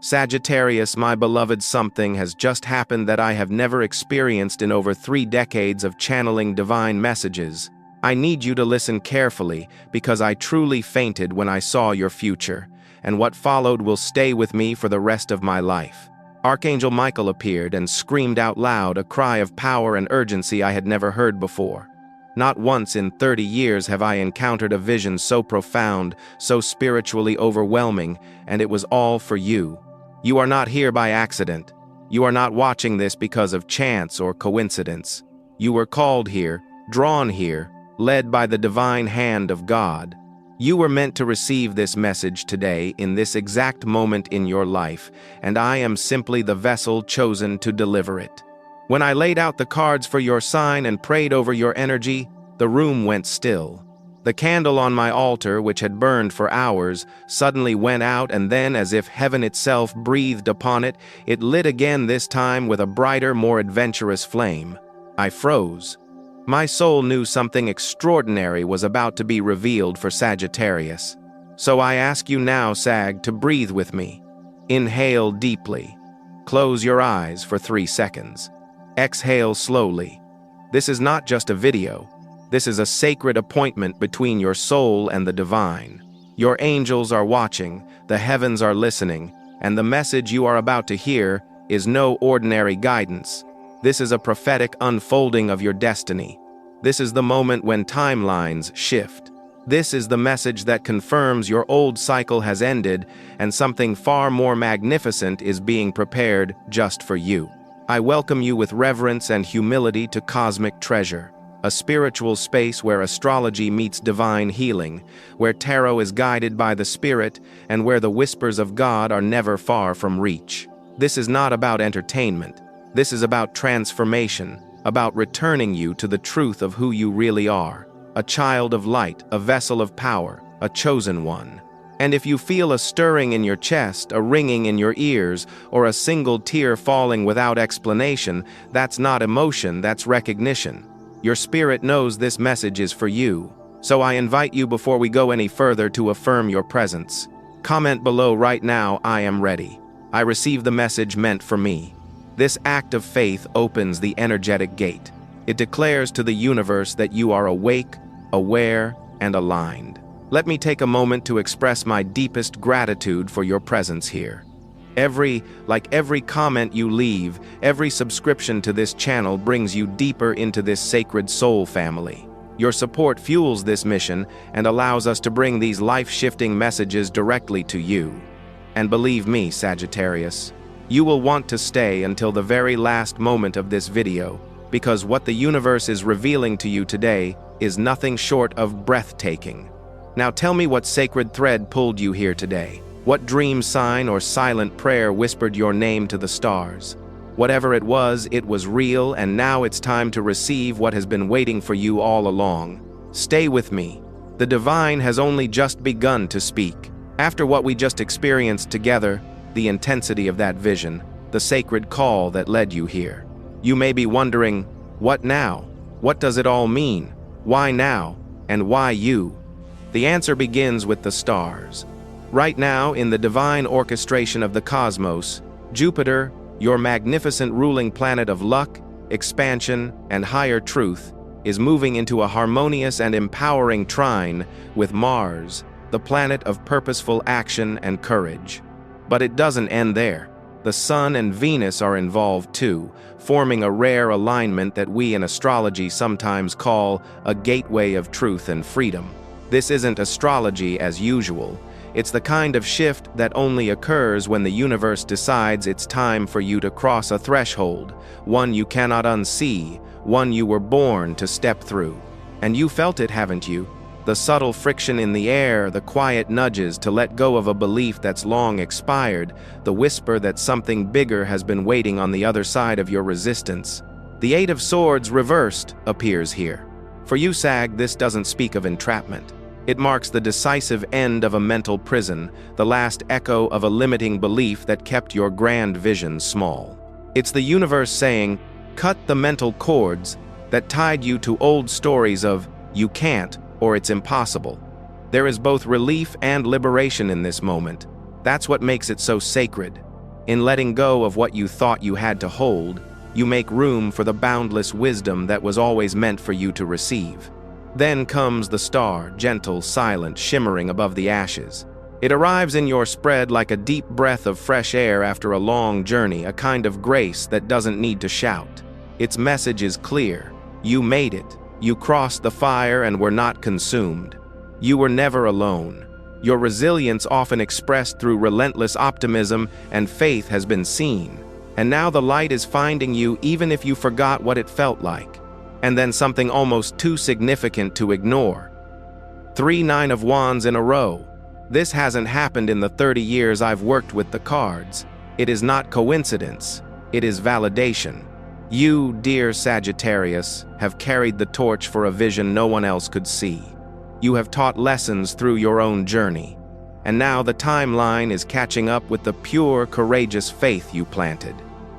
Sagittarius, my beloved, something has just happened that I have never experienced in over 3 decades of channeling divine messages. I need you to listen carefully because I truly fainted when I saw your future, and what followed will stay with me for the rest of my life. Archangel Michael appeared and screamed out loud, a cry of power and urgency I had never heard before. Not once in 30 years have I encountered a vision so profound, so spiritually overwhelming, and it was all for you. You are not here by accident. You are not watching this because of chance or coincidence. You were called here, drawn here, led by the divine hand of God. You were meant to receive this message today in this exact moment in your life, and I am simply the vessel chosen to deliver it. When I laid out the cards for your sign and prayed over your energy, the room went still. The candle on my altar, which had burned for hours, suddenly went out, and then, as if heaven itself breathed upon it, it lit again, this time with a brighter, more adventurous flame. I froze. My soul knew something extraordinary was about to be revealed for Sagittarius. So I ask you now, Sag, to breathe with me. Inhale deeply. Close your eyes for 3 seconds. Exhale slowly. This is not just a video. This is a sacred appointment between your soul and the divine. Your angels are watching, the heavens are listening, and the message you are about to hear is no ordinary guidance. This is a prophetic unfolding of your destiny. This is the moment when timelines shift. This is the message that confirms your old cycle has ended and something far more magnificent is being prepared just for you. I welcome you with reverence and humility to Cosmic Treasure, a spiritual space where astrology meets divine healing, where tarot is guided by the spirit, and where the whispers of God are never far from reach. This is not about entertainment. This is about transformation, about returning you to the truth of who you really are, a child of light, a vessel of power, a chosen one. And if you feel a stirring in your chest, a ringing in your ears, or a single tear falling without explanation, that's not emotion, that's recognition. Your spirit knows this message is for you. So I invite you, before we go any further, to affirm your presence. Comment below right now, I am ready. I receive the message meant for me. This act of faith opens the energetic gate. It declares to the universe that you are awake, aware, and aligned. Let me take a moment to express my deepest gratitude for your presence here. Every comment you leave, every subscription to this channel brings you deeper into this sacred soul family. Your support fuels this mission and allows us to bring these life-shifting messages directly to you. And believe me, Sagittarius, you will want to stay until the very last moment of this video, because what the universe is revealing to you today is nothing short of breathtaking. Now tell me, what sacred thread pulled you here today? What dream sign or silent prayer whispered your name to the stars? Whatever it was real, and now it's time to receive what has been waiting for you all along. Stay with me. The divine has only just begun to speak. After what we just experienced together, the intensity of that vision, the sacred call that led you here. You may be wondering, what now? What does it all mean? Why now? And why you? The answer begins with the stars. Right now, in the divine orchestration of the cosmos, Jupiter, your magnificent ruling planet of luck, expansion, and higher truth, is moving into a harmonious and empowering trine with Mars, the planet of purposeful action and courage. But it doesn't end there. The Sun and Venus are involved too, forming a rare alignment that we in astrology sometimes call a gateway of truth and freedom. This isn't astrology as usual. It's the kind of shift that only occurs when the universe decides it's time for you to cross a threshold, one you cannot unsee, one you were born to step through. And you felt it, haven't you? The subtle friction in the air, the quiet nudges to let go of a belief that's long expired, the whisper that something bigger has been waiting on the other side of your resistance. The Eight of Swords reversed appears here. For you, Sag, this doesn't speak of entrapment. It marks the decisive end of a mental prison, the last echo of a limiting belief that kept your grand vision small. It's the universe saying, cut the mental cords that tied you to old stories of you can't or it's impossible. There is both relief and liberation in this moment. That's what makes it so sacred. In letting go of what you thought you had to hold, you make room for the boundless wisdom that was always meant for you to receive. Then comes the star, gentle, silent, shimmering above the ashes. It arrives in your spread like a deep breath of fresh air after a long journey, a kind of grace that doesn't need to shout. Its message is clear. You made it. You crossed the fire and were not consumed. You were never alone. Your resilience, often expressed through relentless optimism and faith, has been seen. And now the light is finding you even if you forgot what it felt like. And then something almost too significant to ignore. 3 Nine of Wands in a row. This hasn't happened in the 30 years I've worked with the cards. It is not coincidence. It is validation. You, dear Sagittarius, have carried the torch for a vision no one else could see. You have taught lessons through your own journey. And now the timeline is catching up with the pure, courageous faith you planted.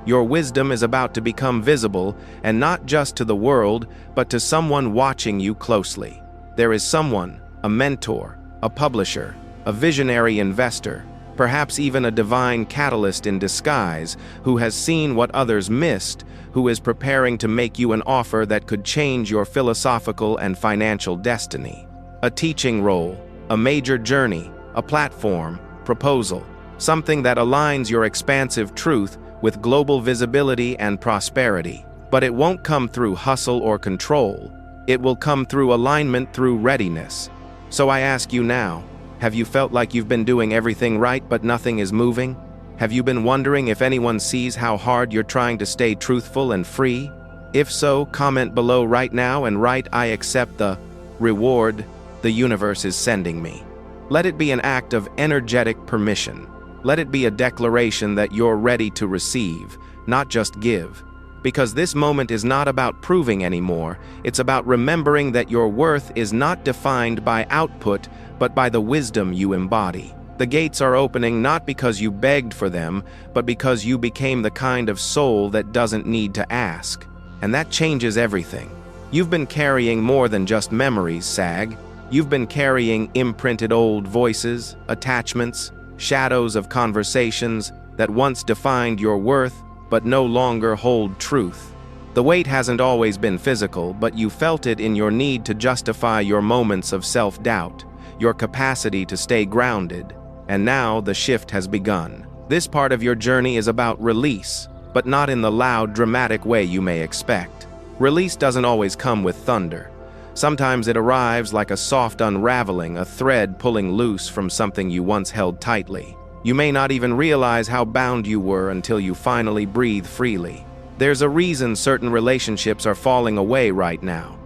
Your wisdom is about to become visible, and not just to the world, but to someone watching you closely. There is someone, a mentor, a publisher, a visionary investor, perhaps even a divine catalyst in disguise, who has seen what others missed, who is preparing to make you an offer that could change your philosophical and financial destiny. A teaching role, a major journey, a platform, proposal, something that aligns your expansive truth with global visibility and prosperity. But it won't come through hustle or control. It will come through alignment, through readiness. So I ask you now, have you felt like you've been doing everything right but nothing is moving? Have you been wondering if anyone sees how hard you're trying to stay truthful and free? If so, comment below right now and write, "I accept the reward the universe is sending me." Let it be an act of energetic permission. Let it be a declaration that you're ready to receive, not just give. Because this moment is not about proving anymore, it's about remembering that your worth is not defined by output, but by the wisdom you embody. The gates are opening not because you begged for them, but because you became the kind of soul that doesn't need to ask. And that changes everything. You've been carrying more than just memories, Sag. You've been carrying imprinted old voices, attachments, shadows of conversations that once defined your worth, but no longer hold truth. The weight hasn't always been physical, but you felt it in your need to justify your moments of self-doubt, your capacity to stay grounded. And now the shift has begun. This part of your journey is about release, but not in the loud, dramatic way you may expect. Release doesn't always come with thunder. Sometimes it arrives like a soft unraveling, a thread pulling loose from something you once held tightly. You may not even realize how bound you were until you finally breathe freely. There's a reason certain relationships are falling away right now.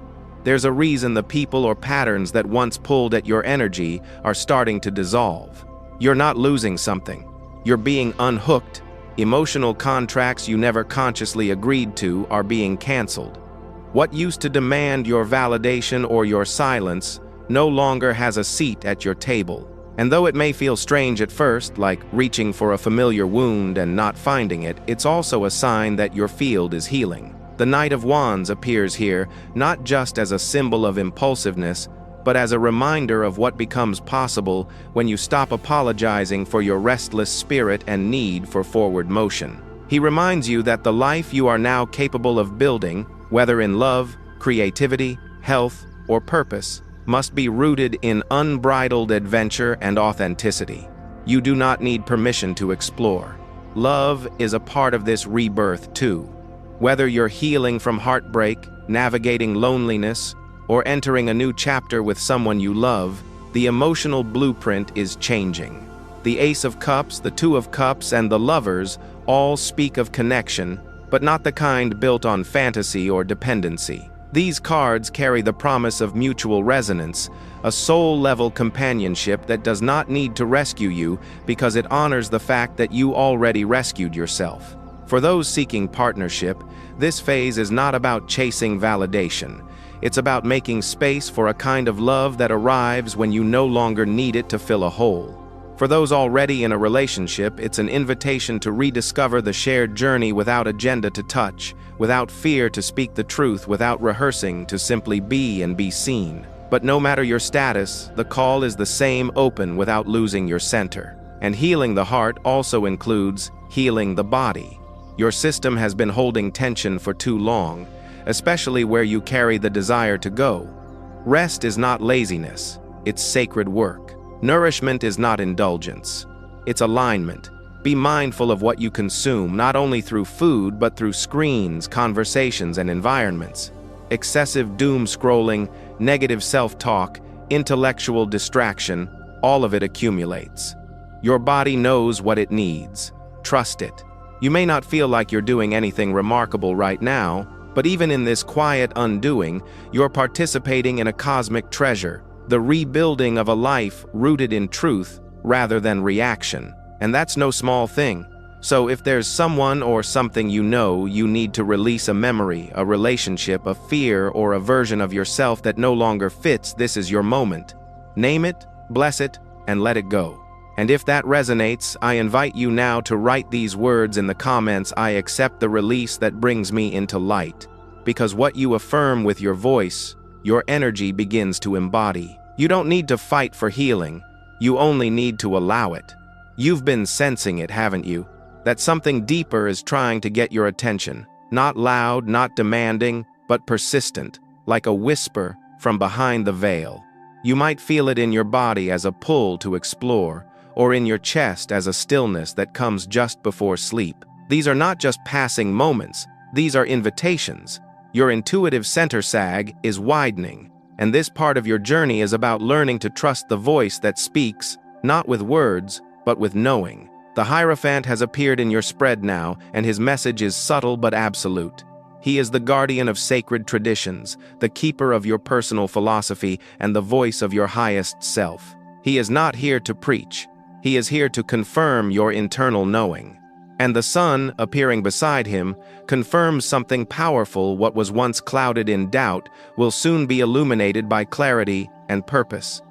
There's a reason the people or patterns that once pulled at your energy are starting to dissolve. You're not losing something. You're being unhooked. Emotional contracts you never consciously agreed to are being canceled. What used to demand your validation or your silence no longer has a seat at your table. And though it may feel strange at first, like reaching for a familiar wound and not finding it, it's also a sign that your field is healing. The Knight of Wands appears here not just as a symbol of impulsiveness, but as a reminder of what becomes possible when you stop apologizing for your restless spirit and need for forward motion. He reminds you that the life you are now capable of building, whether in love, creativity, health, or purpose, must be rooted in unbridled adventure and authenticity. You do not need permission to explore. Love is a part of this rebirth too. Whether you're healing from heartbreak, navigating loneliness, or entering a new chapter with someone you love, the emotional blueprint is changing. The Ace of Cups, the Two of Cups, and the Lovers all speak of connection, but not the kind built on fantasy or dependency. These cards carry the promise of mutual resonance, a soul-level companionship that does not need to rescue you because it honors the fact that you already rescued yourself. For those seeking partnership, this phase is not about chasing validation. It's about making space for a kind of love that arrives when you no longer need it to fill a hole. For those already in a relationship, it's an invitation to rediscover the shared journey without agenda to touch, without fear to speak the truth, without rehearsing, to simply be and be seen. But no matter your status, the call is the same: open without losing your center. And healing the heart also includes healing the body. Your system has been holding tension for too long, especially where you carry the desire to go. Rest is not laziness, it's sacred work. Nourishment is not indulgence, it's alignment. Be mindful of what you consume, not only through food, but through screens, conversations, and environments. Excessive doom scrolling, negative self-talk, intellectual distraction, all of it accumulates. Your body knows what it needs. Trust it. You may not feel like you're doing anything remarkable right now, but even in this quiet undoing, you're participating in a cosmic treasure, the rebuilding of a life rooted in truth rather than reaction. And that's no small thing. So if there's someone or something you know you need to release a memory, a relationship, a fear, or a version of yourself that no longer fits, this is your moment. Name it, bless it, and let it go. And if that resonates, I invite you now to write these words in the comments: I accept the release that brings me into light. Because what you affirm with your voice, your energy begins to embody. You don't need to fight for healing. You only need to allow it. You've been sensing it, haven't you? That something deeper is trying to get your attention. Not loud, not demanding, but persistent, like a whisper from behind the veil. You might feel it in your body as a pull to explore, or in your chest as a stillness that comes just before sleep. These are not just passing moments, these are invitations. Your intuitive center sag is widening, and this part of your journey is about learning to trust the voice that speaks, not with words, but with knowing. The Hierophant has appeared in your spread now, and his message is subtle but absolute. He is the guardian of sacred traditions, the keeper of your personal philosophy, and the voice of your highest self. He is not here to preach. He is here to confirm your internal knowing. And the sun, appearing beside him, confirms something powerful. What was once clouded in doubt will soon be illuminated by clarity and purpose.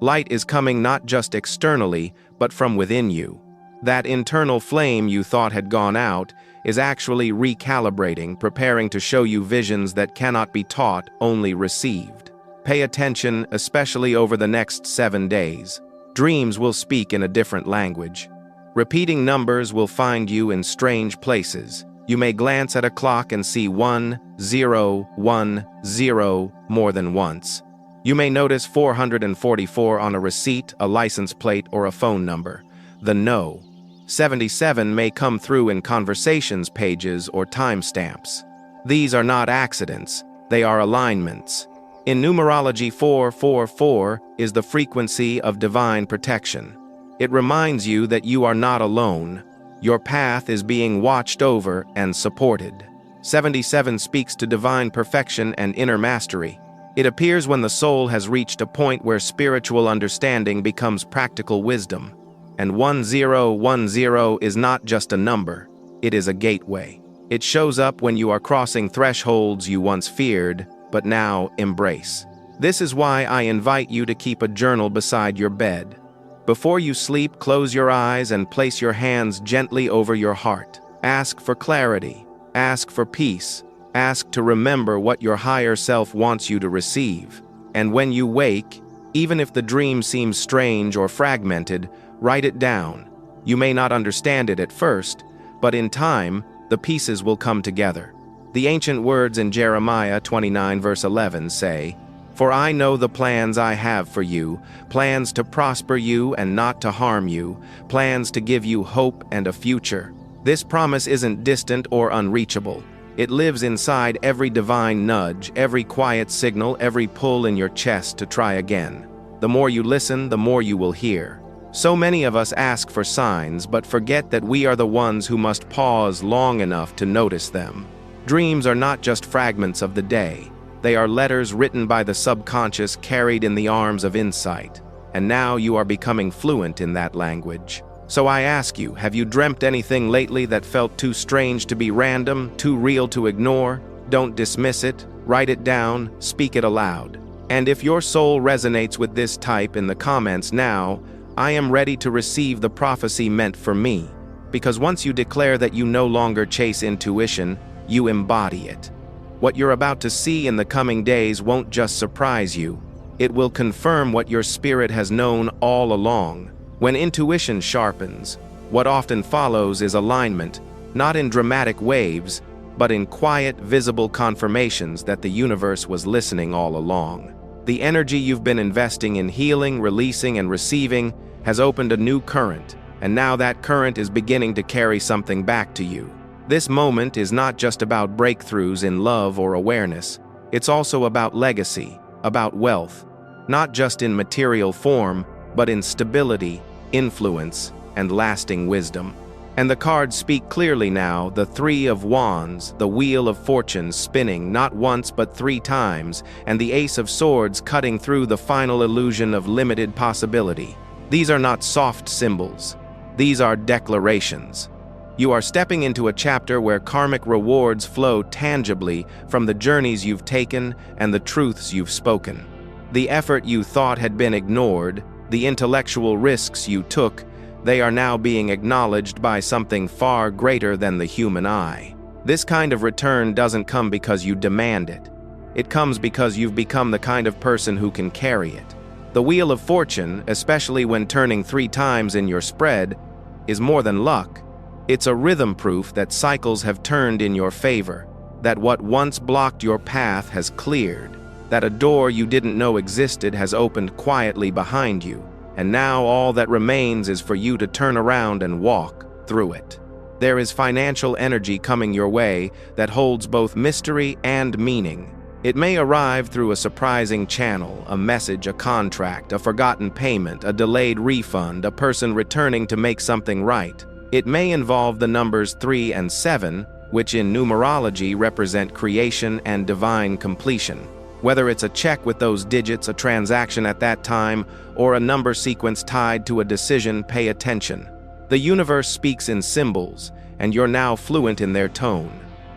Light is coming not just externally, but from within you. That internal flame you thought had gone out is actually recalibrating, preparing to show you visions that cannot be taught, only received. Pay attention, especially over the next 7 days. Dreams will speak in a different language. Repeating numbers will find you in strange places. You may glance at a clock and see 1010 more than once. You may notice 444 on a receipt, a license plate, or a phone number. The no. 77 may come through in conversations pages or timestamps. These are not accidents, they are alignments. In numerology, 444 is the frequency of divine protection. It reminds you that you are not alone. Your path is being watched over and supported. 77 speaks to divine perfection and inner mastery. It appears when the soul has reached a point where spiritual understanding becomes practical wisdom. And 1010 is not just a number, it is a gateway. It shows up when you are crossing thresholds you once feared, but now embrace. This is why I invite you to keep a journal beside your bed. Before you sleep, close your eyes and place your hands gently over your heart. Ask for clarity, ask for peace, ask to remember what your higher self wants you to receive. And when you wake, even if the dream seems strange or fragmented, write it down. You may not understand it at first, but in time, the pieces will come together. The ancient words in Jeremiah 29 verse 11 say, "For I know the plans I have for you, plans to prosper you and not to harm you, plans to give you hope and a future." This promise isn't distant or unreachable. It lives inside every divine nudge, every quiet signal, every pull in your chest to try again. The more you listen, the more you will hear. So many of us ask for signs, but forget that we are the ones who must pause long enough to notice them. Dreams are not just fragments of the day. They are letters written by the subconscious, carried in the arms of insight. And now you are becoming fluent in that language. So I ask you, have you dreamt anything lately that felt too strange to be random, too real to ignore? Don't dismiss it. Write it down. Speak it aloud. And if your soul resonates with this, type in the comments now, "I am ready to receive the prophecy meant for me." Because once you declare that you no longer chase intuition, you embody it. What you're about to see in the coming days won't just surprise you. It will confirm what your spirit has known all along. When intuition sharpens, what often follows is alignment, not in dramatic waves, but in quiet, visible confirmations that the universe was listening all along. The energy you've been investing in healing, releasing, and receiving has opened a new current, and now that current is beginning to carry something back to you. This moment is not just about breakthroughs in love or awareness. It's also about legacy, about wealth, not just in material form, but in stability, influence, and lasting wisdom. And the cards speak clearly now, the Three of Wands, the Wheel of Fortune spinning not once but 3 times, and the Ace of Swords cutting through the final illusion of limited possibility. These are not soft symbols. These are declarations. You are stepping into a chapter where karmic rewards flow tangibly from the journeys you've taken and the truths you've spoken. The effort you thought had been ignored, the intellectual risks you took, they are now being acknowledged by something far greater than the human eye. This kind of return doesn't come because you demand it. It comes because you've become the kind of person who can carry it. The Wheel of Fortune, especially when turning 3 times in your spread, is more than luck. It's a rhythm proof that cycles have turned in your favor, that what once blocked your path has cleared, that a door you didn't know existed has opened quietly behind you, and now all that remains is for you to turn around and walk through it. There is financial energy coming your way that holds both mystery and meaning. It may arrive through a surprising channel, a message, a contract, a forgotten payment, a delayed refund, a person returning to make something right. It may involve the numbers 3 and 7, which in numerology represent creation and divine completion. Whether it's a check with those digits, a transaction at that time, or a number sequence tied to a decision, pay attention. The universe speaks in symbols, and you're now fluent in their tone.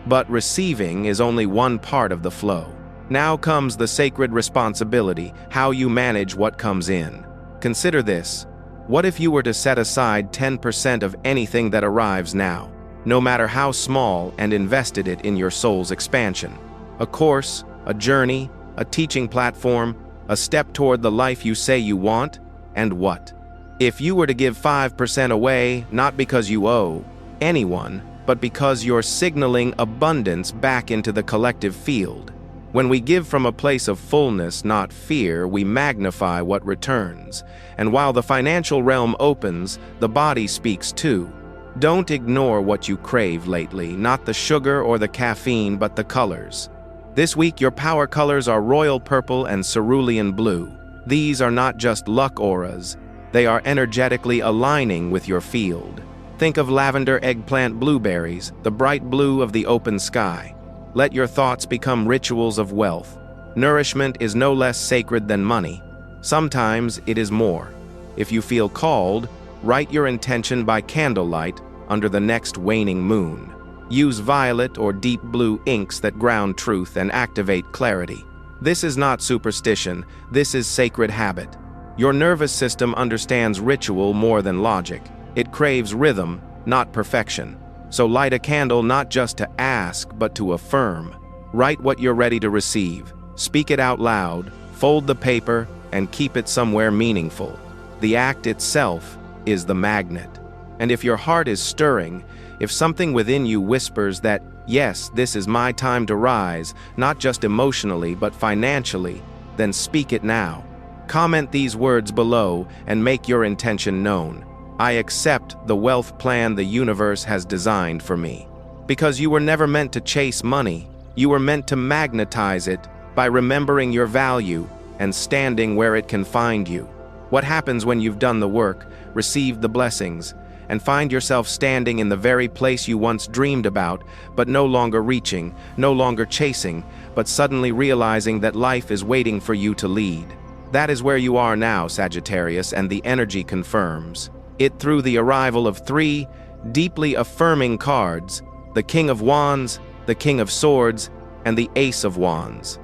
But receiving is only one part of the flow. Now comes the sacred responsibility, how you manage what comes in. Consider this. What if you were to set aside 10% of anything that arrives now, no matter how small, and invested it in your soul's expansion? A course, a journey, a teaching platform, a step toward the life you say you want, and what? If you were to give 5% away, not because you owe anyone, but because you're signaling abundance back into the collective field. When we give from a place of fullness, not fear, we magnify what returns. And while the financial realm opens, the body speaks too. Don't ignore what you crave lately, not the sugar or the caffeine, but the colors. This week, your power colors are royal purple and cerulean blue. These are not just luck auras. They are energetically aligning with your field. Think of lavender, eggplant, blueberries, the bright blue of the open sky. Let your thoughts become rituals of wealth. Nourishment is no less sacred than money. Sometimes it is more. If you feel called, write your intention by candlelight under the next waning moon. Use violet or deep blue inks that ground truth and activate clarity. This is not superstition, this is sacred habit. Your nervous system understands ritual more than logic. It craves rhythm, not perfection. So light a candle not just to ask, but to affirm. Write what you're ready to receive. Speak it out loud, fold the paper, and keep it somewhere meaningful. The act itself is the magnet. And if your heart is stirring, if something within you whispers that, yes, this is my time to rise, not just emotionally, but financially, then speak it now. Comment these words below and make your intention known. I accept the wealth plan the universe has designed for me. Because you were never meant to chase money, you were meant to magnetize it by remembering your value and standing where it can find you. What happens when you've done the work, received the blessings, and find yourself standing in the very place you once dreamed about, but no longer reaching, no longer chasing, but suddenly realizing that life is waiting for you to lead? That is where you are now, Sagittarius, and the energy confirms it through the arrival of 3 deeply affirming cards, the King of Wands, the King of Swords, and the Ace of Wands.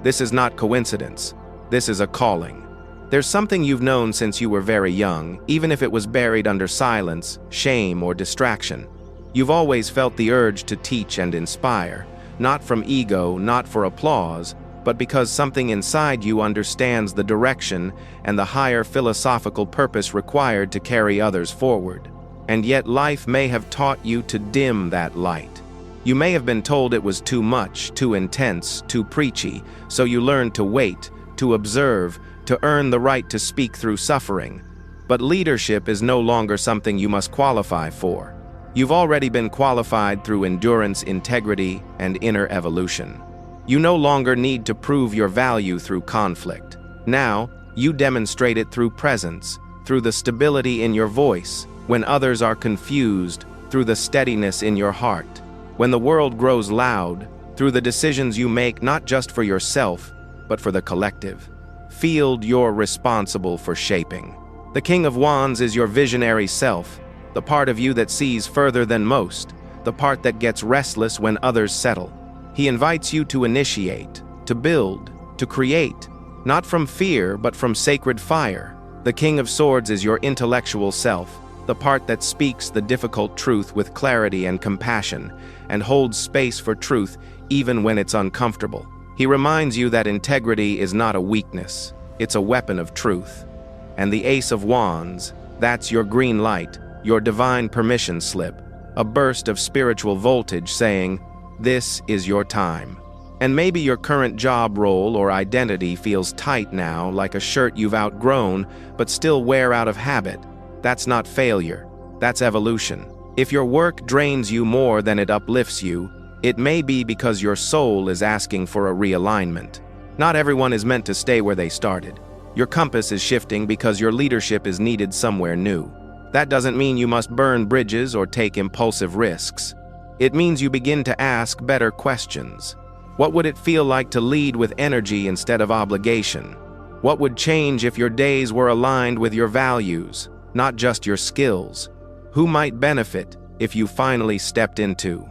This is not coincidence. This is a calling. There's something you've known since you were very young, even if it was buried under silence, shame, or distraction. You've always felt the urge to teach and inspire, not from ego, not for applause, but because something inside you understands the direction and the higher philosophical purpose required to carry others forward. And yet life may have taught you to dim that light. You may have been told it was too much, too intense, too preachy, so you learned to wait, to observe, to earn the right to speak through suffering. But leadership is no longer something you must qualify for. You've already been qualified through endurance, integrity, and inner evolution. You no longer need to prove your value through conflict. Now, you demonstrate it through presence, through the stability in your voice, when others are confused, through the steadiness in your heart. When the world grows loud, through the decisions you make not just for yourself, but for the collective. Field you're responsible for shaping. The King of Wands is your visionary self, the part of you that sees further than most, the part that gets restless when others settle. He invites you to initiate, to build, to create, not from fear but from sacred fire. The King of Swords is your intellectual self, the part that speaks the difficult truth with clarity and compassion, and holds space for truth even when it's uncomfortable. He reminds you that integrity is not a weakness, it's a weapon of truth. And the Ace of Wands, that's your green light, your divine permission slip, a burst of spiritual voltage saying, this is your time. And maybe your current job role or identity feels tight now, like a shirt you've outgrown, but still wear out of habit. That's not failure, that's evolution. If your work drains you more than it uplifts you, it may be because your soul is asking for a realignment. Not everyone is meant to stay where they started. Your compass is shifting because your leadership is needed somewhere new. That doesn't mean you must burn bridges or take impulsive risks. It means you begin to ask better questions. What would it feel like to lead with energy instead of obligation? What would change if your days were aligned with your values, not just your skills? Who might benefit if you finally stepped into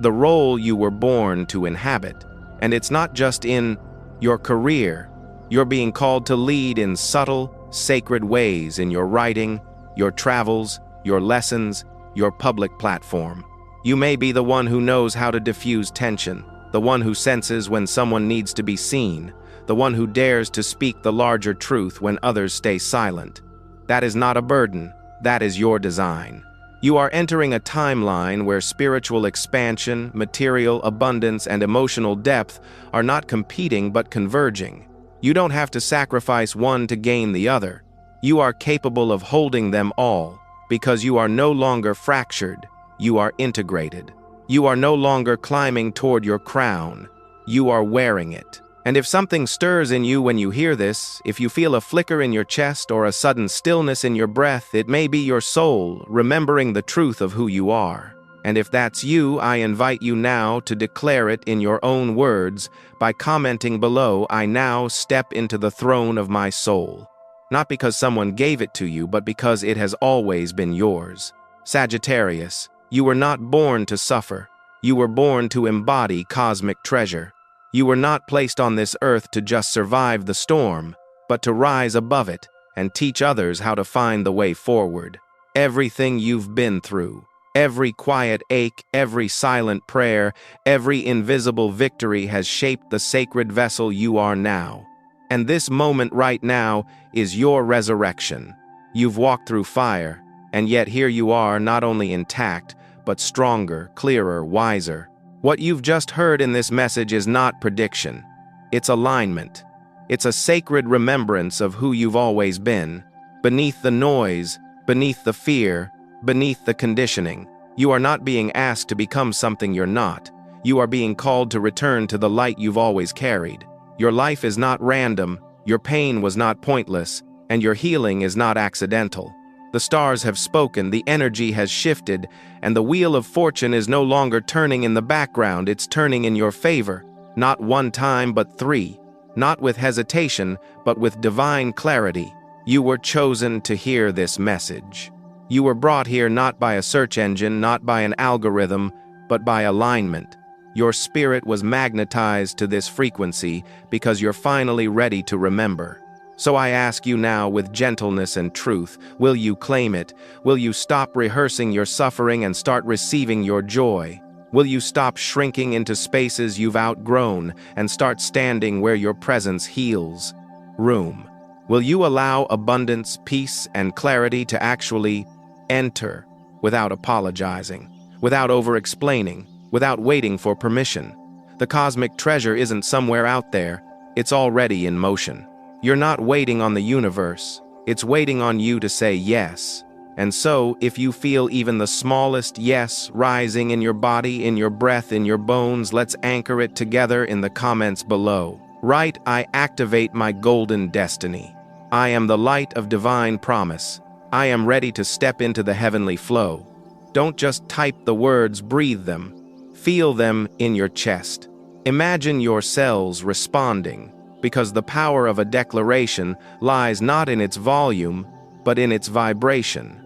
the role you were born to inhabit? And it's not just in your career. You're being called to lead in subtle, sacred ways in your writing, your travels, your lessons, your public platform. You may be the one who knows how to diffuse tension, the one who senses when someone needs to be seen, the one who dares to speak the larger truth when others stay silent. That is not a burden, that is your design. You are entering a timeline where spiritual expansion, material abundance, and emotional depth are not competing but converging. You don't have to sacrifice one to gain the other. You are capable of holding them all, because you are no longer fractured, you are integrated. You are no longer climbing toward your crown, you are wearing it. And if something stirs in you when you hear this, if you feel a flicker in your chest or a sudden stillness in your breath, it may be your soul remembering the truth of who you are. And if that's you, I invite you now to declare it in your own words by commenting below, I now step into the throne of my soul. Not because someone gave it to you, but because it has always been yours. Sagittarius, you were not born to suffer. You were born to embody cosmic treasure. You were not placed on this earth to just survive the storm, but to rise above it and teach others how to find the way forward. Everything you've been through, every quiet ache, every silent prayer, every invisible victory has shaped the sacred vessel you are now. And this moment right now is your resurrection. You've walked through fire, and yet here you are, not only intact, but stronger, clearer, wiser. What you've just heard in this message is not prediction. It's alignment. It's a sacred remembrance of who you've always been. Beneath the noise, beneath the fear, beneath the conditioning, you are not being asked to become something you're not. You are being called to return to the light you've always carried. Your life is not random, your pain was not pointless, and your healing is not accidental. The stars have spoken, the energy has shifted, and the wheel of fortune is no longer turning in the background, it's turning in your favor. Not one time, but three. Not with hesitation, but with divine clarity. You were chosen to hear this message. You were brought here not by a search engine, not by an algorithm, but by alignment. Your spirit was magnetized to this frequency because you're finally ready to remember. So I ask you now with gentleness and truth, will you claim it? Will you stop rehearsing your suffering and start receiving your joy? Will you stop shrinking into spaces you've outgrown and start standing where your presence heals room? Will you allow abundance, peace, and clarity to actually enter without apologizing, without over-explaining, without waiting for permission? The cosmic treasure isn't somewhere out there, it's already in motion. You're not waiting on the universe, it's waiting on you to say yes. And so, if you feel even the smallest yes rising in your body, in your breath, in your bones, let's anchor it together in the comments below. Write, I activate my golden destiny. I am the light of divine promise. I am ready to step into the heavenly flow. Don't just type the words, breathe them. Feel them in your chest. Imagine your cells responding, because the power of a declaration lies not in its volume, but in its vibration.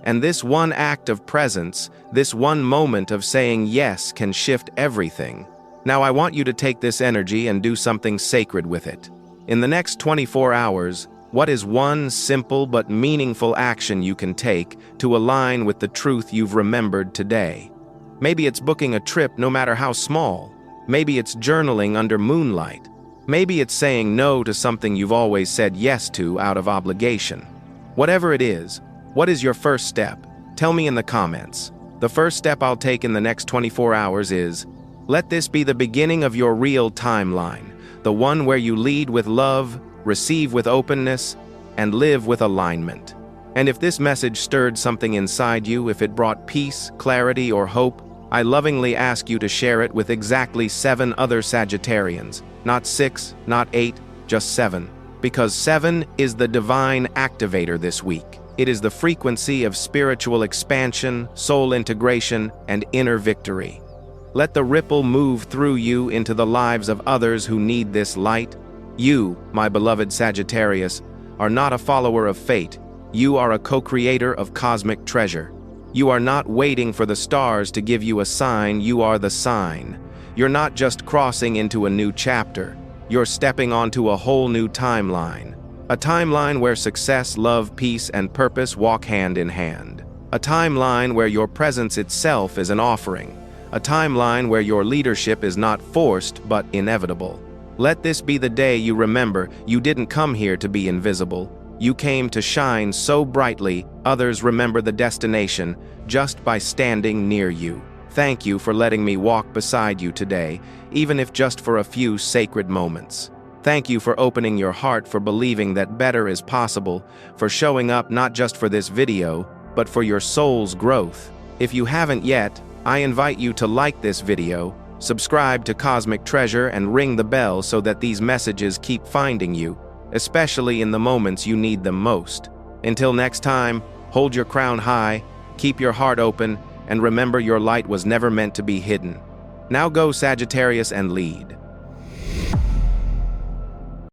And this one act of presence, this one moment of saying yes can shift everything. Now I want you to take this energy and do something sacred with it. In the next 24 hours, what is one simple but meaningful action you can take to align with the truth you've remembered today? Maybe it's booking a trip no matter how small. Maybe it's journaling under moonlight. Maybe it's saying no to something you've always said yes to out of obligation. Whatever it is, what is your first step? Tell me in the comments. The first step I'll take in the next 24 hours is, let this be the beginning of your real timeline, the one where you lead with love, receive with openness, and live with alignment. And if this message stirred something inside you, if it brought peace, clarity, or hope, I lovingly ask you to share it with exactly 7 other Sagittarians. Not 6, not 8, just 7. Because 7 is the divine activator this week. It is the frequency of spiritual expansion, soul integration, and inner victory. Let the ripple move through you into the lives of others who need this light. You, my beloved Sagittarius, are not a follower of fate. You are a co-creator of cosmic treasure. You are not waiting for the stars to give you a sign, you are the sign. You're not just crossing into a new chapter. You're stepping onto a whole new timeline. A timeline where success, love, peace, and purpose walk hand in hand. A timeline where your presence itself is an offering. A timeline where your leadership is not forced, but inevitable. Let this be the day you remember you didn't come here to be invisible. You came to shine so brightly, others remember the destination just by standing near you. Thank you for letting me walk beside you today, even if just for a few sacred moments. Thank you for opening your heart, for believing that better is possible, for showing up not just for this video, but for your soul's growth. If you haven't yet, I invite you to like this video, subscribe to Cosmic Treasure, and ring the bell so that these messages keep finding you, especially in the moments you need them most. Until next time, hold your crown high, keep your heart open, and remember your light was never meant to be hidden. Now go, Sagittarius, and lead.